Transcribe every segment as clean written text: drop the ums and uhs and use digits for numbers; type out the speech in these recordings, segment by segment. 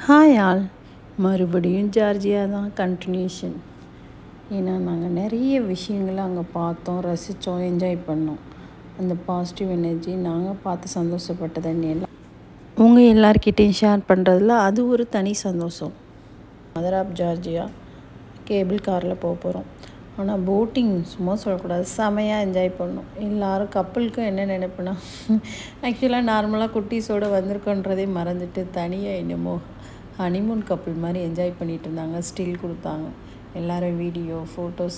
Hi all, மறுபடியும் Georgia தான் continuation. ஏன்னா நாங்கள் நிறைய விஷயங்களை அங்கே பார்த்தோம், ரசித்தோம், என்ஜாய் பண்ணோம். அந்த பாசிட்டிவ் எனர்ஜி நாங்கள் பார்த்து சந்தோஷப்பட்டது எல்லாம் உங்கள் எல்லார்கிட்டையும் ஷேர் பண்ணுறதுல அது ஒரு தனி சந்தோஷம். மதர் ஆஃப் ஜார்ஜியா கேபிள் காரில் போக போகிறோம். ஆனால் போட்டிங் சும்மா சொல்லக்கூடாது, செமையாக என்ஜாய் பண்ணோம். எல்லோரும் கப்பலுக்கும் என்ன நினைப்புனா, ஆக்சுவலாக நார்மலாக குட்டீஸோடு வந்திருக்கோன்றதே மறந்துட்டு தனியாக என்னமோ ஹனிமூன் கப்பல் மாதிரி என்ஜாய் பண்ணிகிட்டு இருந்தாங்க. ஸ்டில் கொடுத்தாங்க, எல்லோரும் வீடியோ ஃபோட்டோஸ்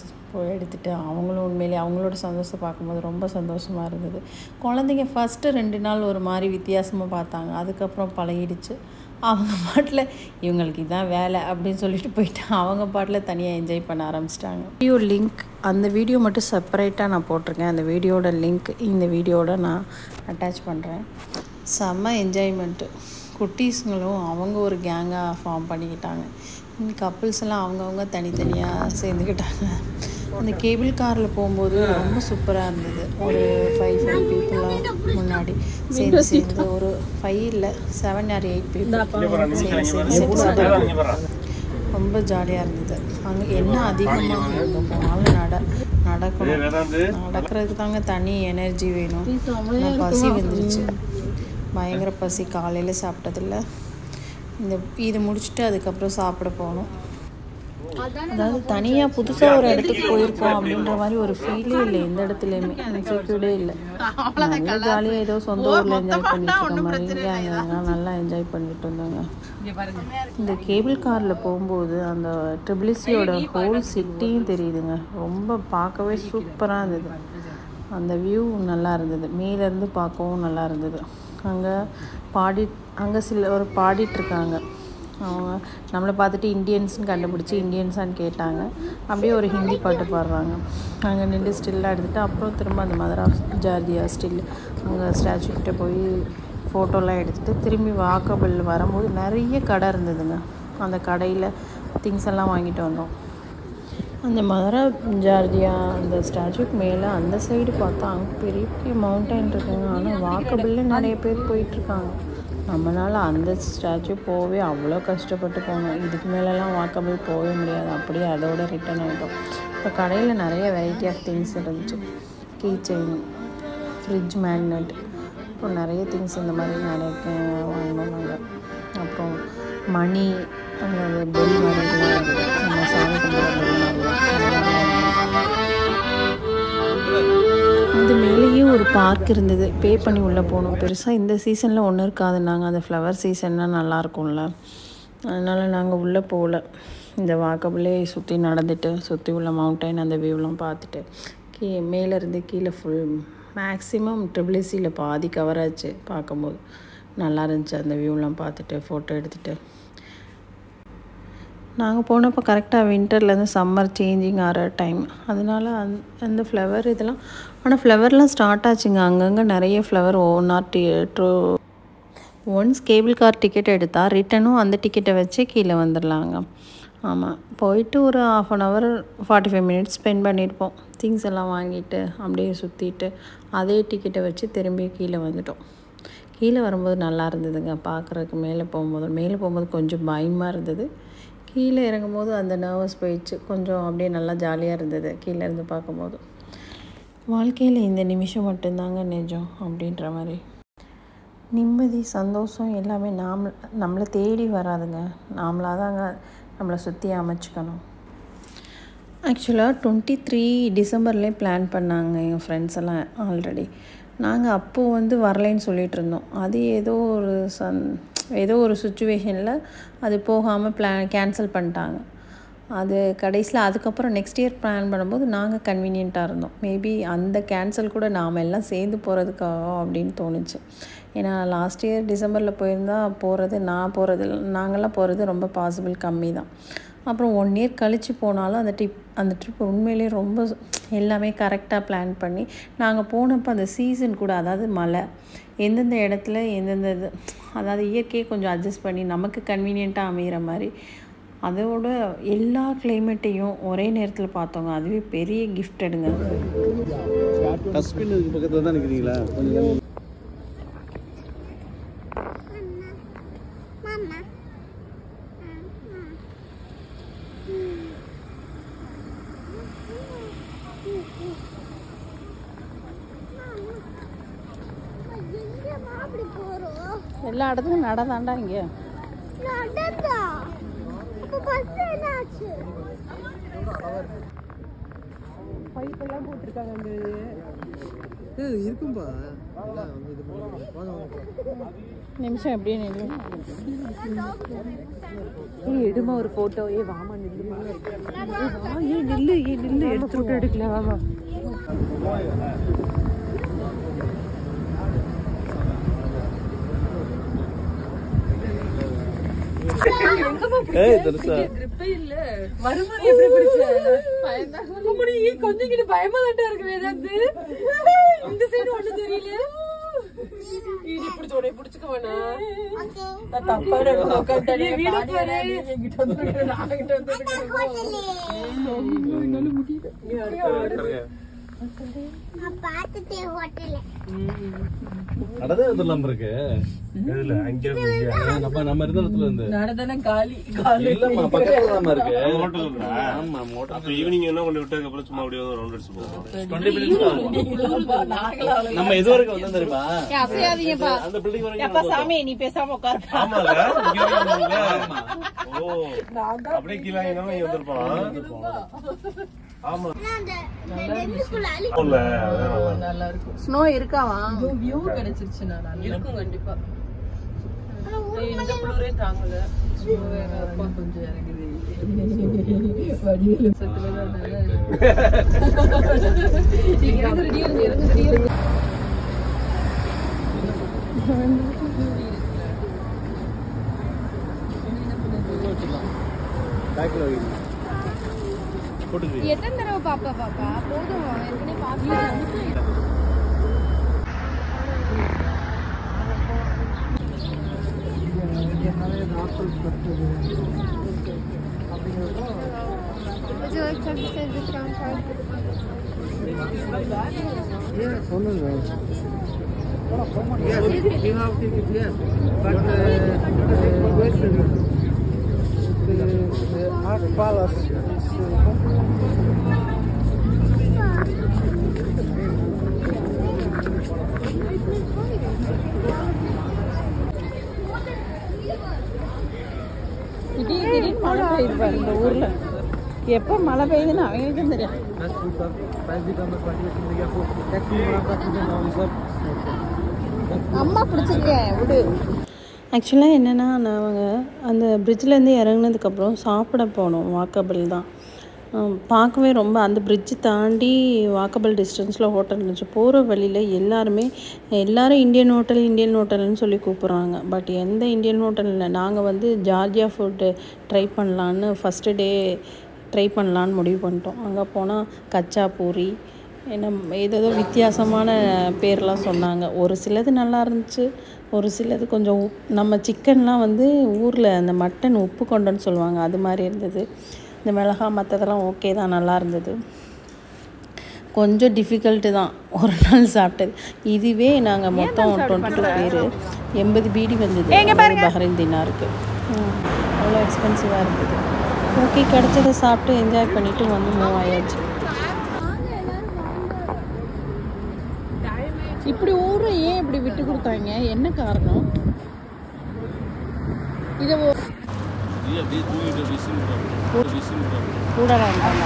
எடுத்துகிட்டு அவங்களும் உண்மையிலே அவங்களோட சந்தோஷம் பார்க்கும்போது ரொம்ப சந்தோஷமாக இருந்தது. குழந்தைங்க ஃபஸ்ட்டு 2 நாள் ஒரு மாதிரி வித்தியாசமாக பார்த்தாங்க, அதுக்கப்புறம் பழகிடுச்சு. அவங்க பாட்டில் இவங்களுக்கு இதான் வேலை அப்படின்னு சொல்லிட்டு போயிட்டு அவங்க பாட்டில் தனியாக என்ஜாய் பண்ண ஆரம்பிச்சிட்டாங்க. வீடியோ லிங்க் அந்த வீடியோ மட்டும் செப்பரேட்டாக நான் போட்டிருக்கேன். அந்த வீடியோட லிங்க் இந்த வீடியோட நான் அட்டாச் பண்ணுறேன். செம்ம என்ஜாய்மெண்ட்டு. குட்டீஸுங்களும் அவங்க ஒரு கேங்காக ஃபார்ம் பண்ணிக்கிட்டாங்க. கப்புள்ஸ் எல்லாம் அவங்கவுங்க தனித்தனியாக சேர்ந்துக்கிட்டாங்க. அந்த கேபிள் காரில் போகும்போது ரொம்ப சூப்பராக இருந்தது. ஒரு 5 பீப்புளாக முன்னாடி சேர்ந்து ஒரு 5 இல்லை 7 or 8 பீப்புள் சேர்ந்து ரொம்ப ஜாலியாக இருந்தது. அங்கே என்ன அதிகமாக எங்கே போனாலும் நடக்கணும். நடக்கிறதுக்கு தாங்க தனி எனர்ஜி வேணும். பசி வந்துருச்சு, பயங்கர பசி. காலையில் சாப்பிட்டதில்ல, இதை முடிச்சுட்டு அதுக்கப்புறம் சாப்பிட போகணும். அதாவது தனியாக புதுசாக ஒரு இடத்துக்கு போயிருக்கோம் அப்படின்ற மாதிரி ஒரு ஃபீலே இல்லை. எந்த இடத்துலையுமே இன்செக்யூர்டே இல்லை. நல்லா ஜாலியாக ஏதோ சொந்த ஊரில் என்ஜாய் பண்ணிட்டு இருக்க மாதிரி அங்கே நல்லா என்ஜாய் பண்ணிட்டு இருந்தாங்க. இந்த கேபிள் காரில் போகும்போது அந்த ட்ரிபிள்சியோட ஹோல் சிட்டியும் தெரியுதுங்க. ரொம்ப பார்க்கவே சூப்பராக இருந்தது. அந்த வியூ நல்லா இருந்தது, மேலேருந்து பார்க்கவும் நல்லா இருந்தது. அங்கே சிலர் பாடிட்டுருக்காங்க. அவங்க நம்மளை பார்த்துட்டு இந்தியன்ஸ்னு கண்டுபிடிச்சி இந்தியன்ஸான்னு கேட்டாங்க. அப்படியே ஒரு ஹிந்தி பாட்டு பாடுறாங்க. அங்கே நின்று ஸ்டில்லாக எடுத்துகிட்டு அப்புறம் திரும்ப அந்த மதர் ஆஃப் ஜார்ஜியா ஸ்டில் அங்கே ஸ்டாச்சு கிட்டே போய் ஃபோட்டோலாம் எடுத்துகிட்டு திரும்பி வாக்கபிள் வரும்போது நிறைய கடை இருந்ததுங்க. அந்த கடையில் திங்ஸ் எல்லாம் வாங்கிட்டு வந்தோம். அந்த மதர் ஆஃப் ஜார்ஜியா அந்த ஸ்டாச்சுக்கு மேலே அந்த சைடு பார்த்தா அங்கே பெரிய பெரிய மவுண்டைன் இருக்குங்க. ஆனால் வாக்கபிளில் நிறைய பேர் போயிட்டுருக்காங்க. நம்மளால் அந்த ஸ்டாச்சு போகவே அவ்வளோ கஷ்டப்பட்டு போனோம். இதுக்கு மேலெலாம் வாக்கபிள் போகவே முடியாது, அப்படியே அதோட ரிட்டன் ஆகிட்டோம். இப்போ கடையில் நிறைய வெரைட்டி ஆஃப் திங்ஸ் இருந்துச்சு. கீ செயின், ஃப்ரிட்ஜ் மேக்னெட், அப்புறம் நிறைய திங்ஸ் இந்த மாதிரி நிறைய வாங்கினோம் நாங்கள். அப்புறம் மணி, அந்த பெல் மாதிரிலாம் இருக்குது, நம்ம சாமி கும்பிட்ற பெல் மாதிரிலாம். அது மேலேயும் ஒரு பார்க் இருந்தது, பே பண்ணி உள்ளே போகணும். பெருசாக இந்த சீசனில் ஒன்றும் இருக்காதுன்னாங்க. அந்த ஃப்ளவர் சீசன்னா நல்லாயிருக்கும்ல, அதனால் நாங்கள் உள்ளே போகல. இந்த வாக்கபிளே சுற்றி நடந்துட்டு சுற்றி உள்ள மவுண்டைன் அந்த வியூலாம் பார்த்துட்டு மேலேருந்து கீழே ஃபுல் மேக்ஸிமம் ட்ரிபிள்சியில் பாதி கவர் ஆச்சு. பார்க்கும்போது நல்லா இருந்துச்சு. அந்த வியூலாம் பார்த்துட்டு ஃபோட்டோ எடுத்துகிட்டு நாங்கள் போனப்போ கரெக்டாக வின்டர்லேருந்து சம்மர் சேஞ்சிங் ஆகிற டைம், அதனால் அந்த ஃப்ளவர் இதெல்லாம். ஆனால் ஃப்ளவர்லாம் ஸ்டார்ட் ஆச்சுங்க. அங்கங்கே நிறைய flower. 1 or 2 once cable car ticket எடுத்தால் ரிட்டனும் அந்த டிக்கெட்டை வச்சு கீழே வந்துடலாங்க. ஆமாம், போயிட்டு ஒரு 1/2 hour 45 minutes ஸ்பெண்ட் பண்ணியிருப்போம். திங்ஸ் எல்லாம் வாங்கிட்டு அப்படியே சுற்றிட்டு அதே டிக்கெட்டை வச்சு திரும்பி கீழே வந்துட்டோம். கீழே வரும்போது நல்லா இருந்ததுங்க பார்க்குறதுக்கு. மேலே போகும்போது கொஞ்சம் பயமாக இருந்தது. கீழே இறங்கும்போது அந்த நர்வஸ் போயிடுச்சு. கொஞ்சம் அப்படியே நல்லா ஜாலியாக இருந்தது கீழே இருந்து பார்க்கும்போது. வாழ்க்கையில் இந்த நிமிஷம் மட்டும்தாங்க நிஜம் அப்படின்ற மாதிரி நிம்மதி, சந்தோஷம் எல்லாமே நம்மளை தேடி வராதுங்க. நாமளாக தாங்க நம்மளை சுற்றி அமைச்சிக்கணும். ஆக்சுவலாக 23 டிசம்பர்லேயே பிளான் பண்ணாங்க எங்கள் ஃப்ரெண்ட்ஸ் எல்லாம். ஆல்ரெடி நாங்கள் அப்போது வரலைன்னு சொல்லிகிட்டு இருந்தோம். அது ஏதோ ஒரு சுச்சுவேஷனில் அது போகாமல் கேன்சல் பண்ணிட்டாங்க. அது கடைசியில் அதுக்கப்புறம் நெக்ஸ்ட் இயர் பிளான் பண்ணும்போது நாங்கள் கன்வீனியண்ட்டாக இருந்தோம். மேபி அந்த கேன்சல் கூட நாம் எல்லாம் சேர்ந்து போகிறதுக்காக அப்படின்னு தோணுச்சு. ஏன்னா லாஸ்ட் இயர் டிசம்பரில் போயிருந்தால் நாங்கள்லாம் போகிறது ரொம்ப பாசிபிள் கம்மி தான். அப்புறம் 1 year கழித்து போனாலும் அந்த ட்ரிப் உண்மையிலே ரொம்ப எல்லாமே கரெக்டாக பிளான் பண்ணி நாங்கள் போனப்போ அந்த சீசன் கூட, அதாவது மழை எந்தெந்த இடத்துல எந்தெந்த இது, அதாவது இயற்கையை கொஞ்சம் அட்ஜஸ்ட் பண்ணி நமக்கு கன்வீனியண்ட்டாக அமைகிற மாதிரி அதோட எல்லா கிளைமேட்டையும் ஒரே நேரத்தில் பார்த்தோங்க. அதுவே பெரிய கிஃப்ட் எடுங்க. பக்கத்தில் தான் நிற்கிறீங்களா? எல்லா இடத்துக்கும் நடந்தாண்டா இங்கே. பைப்பெல்லாம் போட்டிருக்காங்க அங்கே. இருக்கும்பா நிமிஷம் எப்படியே நில்லு. எடுமா ஒரு போட்டோ. வாமா நில்லுமா. நில்லு நில்லு. எடுத்து போட்டோ எடுக்கல. வாமா. கொஞ்சம் பயமா தான் இருக்கு. வேதாந்து இந்த சைடு ஒண்ணு தெரியல. பிடிச்சுக்க வேணாம். தப்பா வீடு பாரு. ஈவினிங் என்ன கொண்டு விட்டதுக்கு அப்புறம் சும்மா அப்படியே ரவுண்ட் அடிச்சு நம்ம இது வரைக்கும் வந்து தெரியுமா அந்த பில்டிங் வரைக்கும் சாமி நீ பேசாம உட்காரு. ஆமாங்க ஓ அப்படியே கீழே வந்திருப்பான். ஆமா நல்லா இருக்கும். ஸ்னோ இருக்காவா? வியூ கிடைச்சிருச்சு. இருக்கும் கண்டிப்பா. இந்த குளிரே தாங்கல. கொஞ்சம் இறங்குது. எத்தனை தடவை பாப்பா போதும் ஏற்கனவே பாக்கலாம். Would you like to exercise this round card? Yes, we have tickets, yes. But wait a minute. The Art Palace is... திடீர்னு மழை பெய்யுது பாரு இந்த ஊர்ல. எப்ப மழை பெய்யுதுன்னு அவங்களுக்கும் தெரியும். அம்மா பிடிச்சிருக்கேன் விடு. ஆக்சுவலாக என்னென்னா நாங்கள் அந்த பிரிட்ஜிலேருந்து இறங்குனதுக்கப்புறம் சாப்பிட போனோம். வாக்கபிள் தான். பார்க்கவே ரொம்ப அந்த பிரிட்ஜு தாண்டி வாக்கபிள் டிஸ்டன்ஸில் ஹோட்டல் இருந்துச்சு. போகிற வழியில் எல்லோரும் இந்தியன் ஹோட்டல்னு சொல்லி கூப்பிட்றாங்க. பட் எந்த இந்தியன் ஹோட்டல் இல்லை. நாங்கள் வந்து ஜார்ஜியா ஃபுட்டு ட்ரை பண்ணலான்னு ஃபஸ்ட்டு டே ட்ரை பண்ணலான்னு முடிவு பண்ணிட்டோம். அங்கே போனால் கச்சா பூரி ஏதோ வித்தியாசமான பேர்லாம் சொன்னாங்க. ஒரு சிலது நல்லா இருந்துச்சு, ஒரு சிலது கொஞ்சம் நம்ம சிக்கன்லாம் வந்து ஊரில் அந்த மட்டன் உப்பு கொண்டன்னு சொல்லுவாங்க, அது மாதிரி இருந்தது. இந்த மிளகா மற்றதெல்லாம் ஓகே தான், நல்லா இருந்தது. கொஞ்சம் டிஃபிகல்ட்டு தான் ஒரு நாள் சாப்பிட்டது. இதுவே நாங்கள் மொத்தம் 22 பேர் 80 பீடி வந்தது பஹ்ரைன் தினாருக்கு. அவ்வளோ எக்ஸ்பென்சிவாக இருந்தது. ஓகே, கிடச்சதை சாப்பிட்டு என்ஜாய் பண்ணிவிட்டு வந்து மூவ் ஆயாச்சு. இப்படி ஊரை ஏன் இப்படி விட்டு கொடுத்தாங்க? என்ன காரணம்? இதை கூட வேண்டாம்.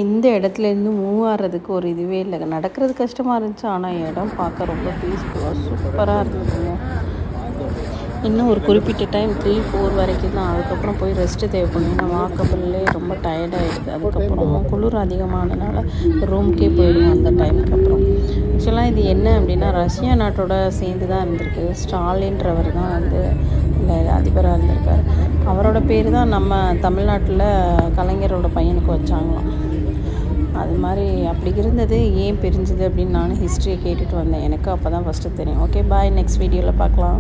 இந்த இடத்துலேருந்து மூவ் ஆகிறதுக்கு ஒரு இதுவே இல்லை. நடக்கிறது கஷ்டமாக இருந்துச்சு, ஆனால் இடம் பார்க்க ரொம்ப பீஸ்ஃபுல்லாக சூப்பராக இருந்ததுங்க. இன்னும் ஒரு குறிப்பிட்ட டைம் 3-4 வரைக்கும் தான். அதுக்கப்புறம் போய் ரெஸ்ட்டு தேவைப்படும். ஏன்னா வாக்கபிள்லே ரொம்ப டயர்டாகிடுது. அதுக்கப்புறம் குளிர் அதிகமானதுனால ரூம்க்கே போயிடுவோம் அந்த டைமுக்கு அப்புறம். ஆக்சுவலாக இது என்ன அப்படின்னா ரஷ்யா நாட்டோட சேர்ந்து தான் இருந்திருக்கு. ஸ்டாலின்றவர் தான் வந்து அதிபராக இருந்திருக்கார். அவரோட பேர் தான் நம்ம தமிழ்நாட்டில் கலைஞரோட பையனுக்கு வச்சாங்களாம். அது மாதிரி அப்படி இருந்தது. ஏன் பிரிஞ்சுது அப்படின்னு நானும் ஹிஸ்ட்ரியை கேட்டுட்டு வந்தேன். எனக்கு அப்போ தான் ஃபஸ்ட்டு தெரியும். ஓகே, பாய். நெக்ஸ்ட் வீடியோவில் பார்க்கலாம்.